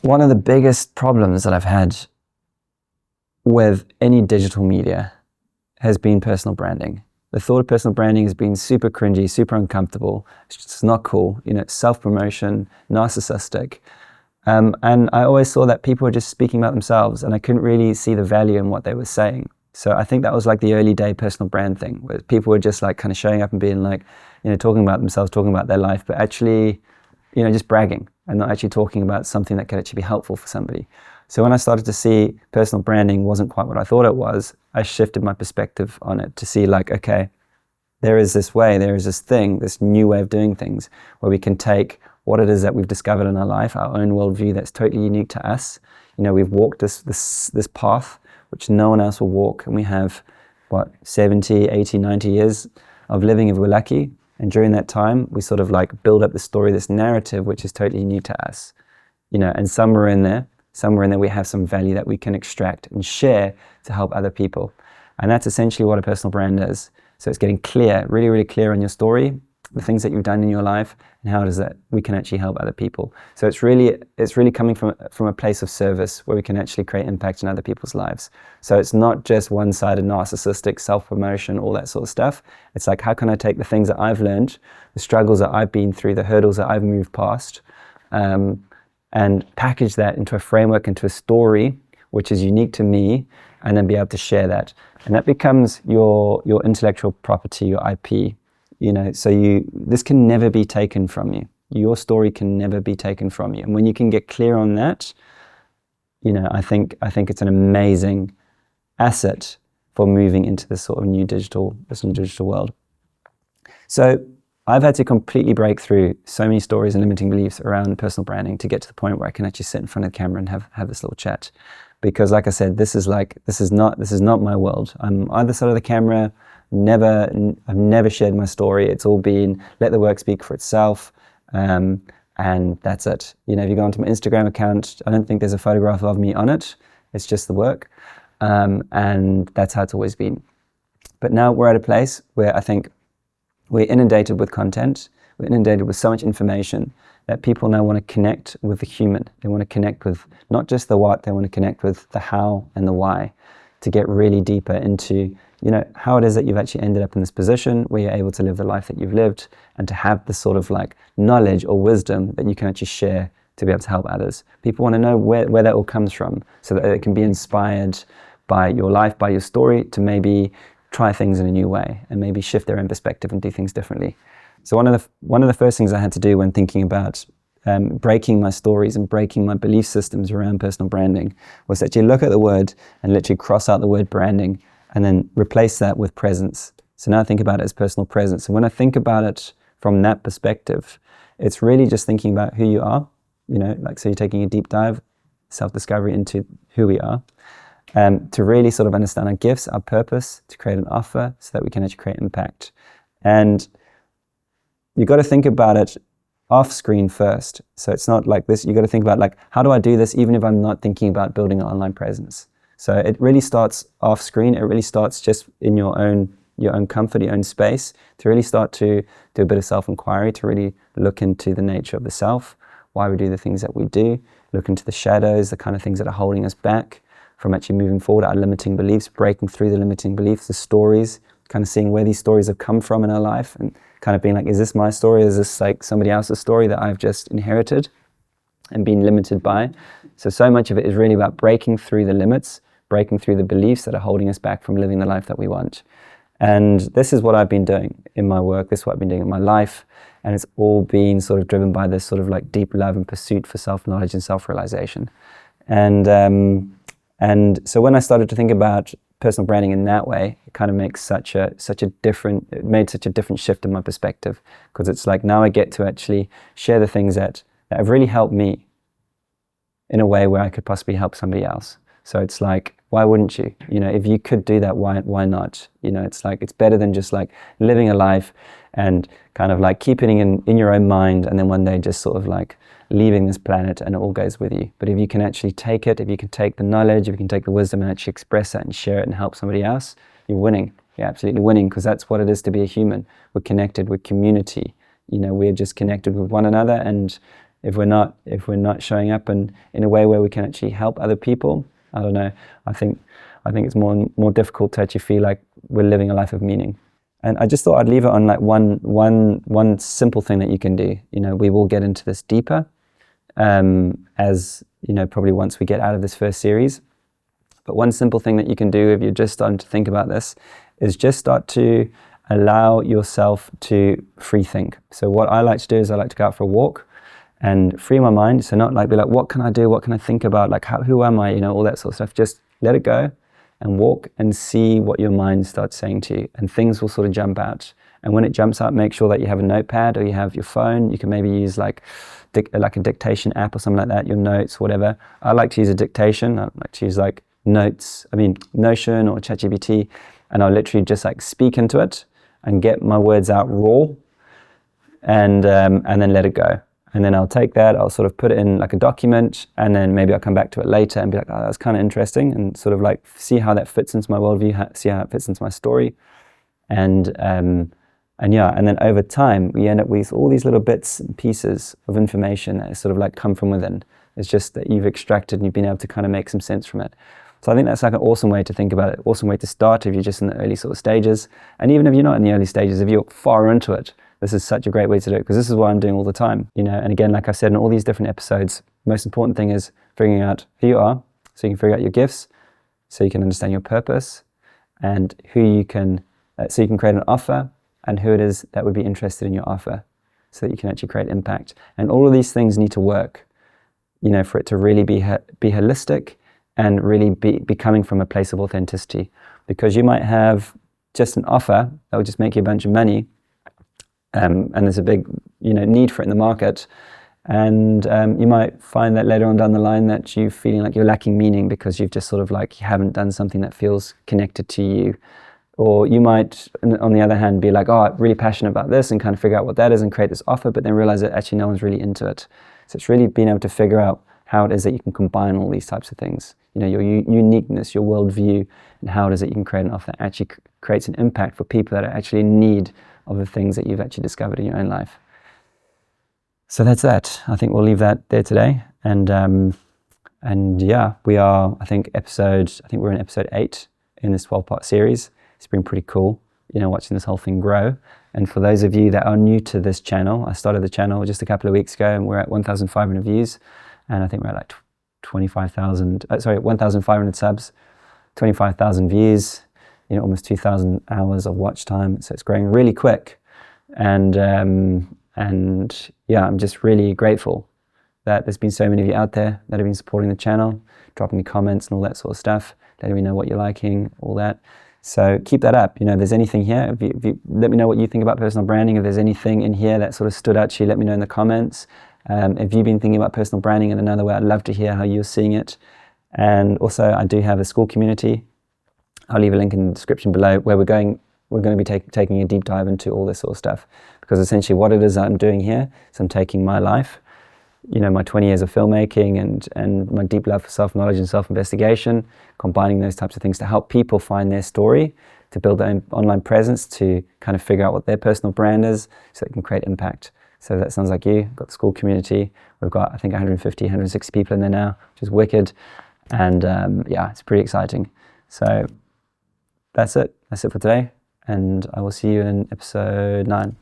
One of the biggest problems that I've had with any digital media has been personal branding. The thought of personal branding has been super cringy, super uncomfortable. It's just not cool. It's self-promotion, narcissistic. And I always saw that people were just speaking about themselves, and I couldn't really see the value in what they were saying. So I think that was like the early day personal brand thing, where people were just like kind of showing up and being like, talking about themselves, talking about their life, but actually, just bragging and not actually talking about something that could actually be helpful for somebody. So when I started to see personal branding wasn't quite what I thought it was, I shifted my perspective on it to see like, okay, there is this way, there is this thing, this new way of doing things where we can take what it is that we've discovered in our life, our own worldview that's totally unique to us. We've walked this path which no one else will walk, and we have, 70, 80, 90 years of living if we're lucky. And during that time, we sort of like build up the story, this narrative, which is totally new to us, and somewhere in there we have some value that we can extract and share to help other people. And that's essentially what a personal brand is. So it's getting clear, really, really clear on your story, the things that you've done in your life, and how it is that we can actually help other people. So it's really coming from a place of service where we can actually create impact in other people's lives. So it's not just one-sided, narcissistic, self-promotion, all that sort of stuff. It's like, how can I take the things that I've learned, the struggles that I've been through, the hurdles that I've moved past, and package that into a framework, into a story, which is unique to me, and then be able to share that. And that becomes your intellectual property, your IP. So this can never be taken from you. Your story can never be taken from you. And when you can get clear on that, I think it's an amazing asset for moving into this sort of new digital world. So I've had to completely break through so many stories and limiting beliefs around personal branding to get to the point where I can actually sit in front of the camera and have this little chat. Because like I said, this is not my world. I'm either side of the camera. I've never shared my story. It's all been let the work speak for itself, and that's it. If you go onto my Instagram account, I don't think there's a photograph of me on it. It's just the work, and that's how it's always been. But now we're at a place where I think we're inundated with content. We're inundated with so much information that people now want to connect with the human. They want to connect with not just the what, they want to connect with the how and the why, to get really deeper into how it is that you've actually ended up in this position where you're able to live the life that you've lived, and to have the sort of like knowledge or wisdom that you can actually share to be able to help others. People want to know where that all comes from, so that it can be inspired by your life, by your story, to maybe try things in a new way and maybe shift their own perspective and do things differently. So one of the first things I had to do when thinking about breaking my stories and breaking my belief systems around personal branding was actually look at the word and literally cross out the word branding and then replace that with presence. So now I think about it as personal presence. And when I think about it from that perspective, it's really just thinking about who you are, so you're taking a deep dive, self-discovery into who we are, to really sort of understand our gifts, our purpose, to create an offer so that we can actually create impact. And you've got to think about it off screen first. So it's not like this. You've got to think about like, how do I do this even if I'm not thinking about building an online presence? So it really starts off screen. It really starts just in your own comfort, your own space, to really start to do a bit of self-inquiry, to really look into the nature of the self, why we do the things that we do, look into the shadows, the kind of things that are holding us back from actually moving forward, our limiting beliefs, breaking through the limiting beliefs, the stories, kind of seeing where these stories have come from in our life, and kind of being like, is this my story? Is this like somebody else's story that I've just inherited and been limited by? So much of it is really about breaking through the limits, breaking through the beliefs that are holding us back from living the life that we want. And this is what I've been doing in my work. This is what I've been doing in my life. And it's all been sort of driven by this sort of like deep love and pursuit for self-knowledge and self-realization. And so when I started to think about personal branding in that way, it kind of makes it made such a different shift in my perspective, because it's like now I get to actually share the things that have really helped me in a way where I could possibly help somebody else. So it's like, why wouldn't you? If you could do that, why not? It's like, it's better than just like living a life and kind of like keeping it in your own mind, and then one day just sort of like leaving this planet and it all goes with you. But if you can actually take it, if you can take the knowledge, if you can take the wisdom and actually express that and share it and help somebody else, you're winning. You're absolutely winning, because that's what it is to be a human. We're connected, we're community. We're just connected with one another, and if we're not showing up in a way where we can actually help other people, I don't know. I think it's more difficult to actually feel like we're living a life of meaning. And I just thought I'd leave it on like one simple thing that you can do. You know, we will get into this deeper, as you know, probably once we get out of this first series. But one simple thing that you can do if you're just starting to think about this is just start to allow yourself to free think. So what I like to do is I like to go out for a walk and free my mind. So not like be like, what can I do? What can I think about? Like, who am I? You know, all that sort of stuff. Just let it go and walk and see what your mind starts saying to you, and things will sort of jump out. And when it jumps out, make sure that you have a notepad or you have your phone. You can maybe use like a dictation app or something like that, your notes, whatever. I like to use a dictation. I like to use like Notion or ChatGPT, and I'll literally just like speak into it and get my words out raw, and then let it go. And then I'll take that, I'll sort of put it in like a document, and then maybe I'll come back to it later and be like, oh, that's kind of interesting, and sort of like see how that fits into my worldview, see how it fits into my story. And then over time, we end up with all these little bits and pieces of information that sort of like come from within. It's just that you've extracted and you've been able to kind of make some sense from it. So I think that's like an awesome way to think about it, awesome way to start if you're just in the early sort of stages. And even if you're not in the early stages, if you're far into it, this is such a great way to do it, because this is what I'm doing all the time, you know. And again, like I've said in all these different episodes, the most important thing is figuring out who you are, so you can figure out your gifts, so you can understand your purpose, and who you can, so you can create an offer, and who it is that would be interested in your offer, so that you can actually create impact. And all of these things need to work, you know, for it to really be holistic and really be coming from a place of authenticity. Because you might have just an offer that will just make you a bunch of money, and there's a big, you know, need for it in the market, and you might find that later on down the line that you're feeling like you're lacking meaning because you've just sort of like, you haven't done something that feels connected to you. Or you might, on the other hand, be like, oh, I'm really passionate about this, and kind of figure out what that is and create this offer, but then realize that actually no one's really into it. So it's really being able to figure out how it is that you can combine all these types of things. You know, your uniqueness, your worldview, and how it is that you can create an offer that actually creates an impact for people that are actually in need of the things that you've actually discovered in your own life. So that's that. I think we'll leave that there today. And yeah, we are, I think we're in episode 8 in this 12-part series. It's been pretty cool, you know, watching this whole thing grow. And for those of you that are new to this channel, I started the channel just a couple of weeks ago, and we're at 1,500 views. And I think we're at like 1,500 subs, 25,000 views, you know, almost 2,000 hours of watch time. So it's growing really quick. And yeah, I'm just really grateful that there's been so many of you out there that have been supporting the channel, dropping me comments and all that sort of stuff, letting me know what you're liking, all that. So keep that up. You know, if there's anything here, if you let me know what you think about personal branding. If there's anything in here that sort of stood out to you, let me know in the comments. If you've been thinking about personal branding in another way, I'd love to hear how you're seeing it. And also, I do have a school community. I'll leave a link in the description below, where we're going to be taking a deep dive into all this sort of stuff. Because essentially what it is I'm doing here is I'm taking my life, you know, my 20 years of filmmaking and my deep love for self-knowledge and self-investigation, combining those types of things to help people find their story, to build their own online presence, to kind of figure out what their personal brand is so they can create impact. So that sounds like you. We've got the school community. We've got, I think, 150, 160 people in there now, which is wicked. And yeah, it's pretty exciting. So that's it. That's it for today. And I will see you in episode 9.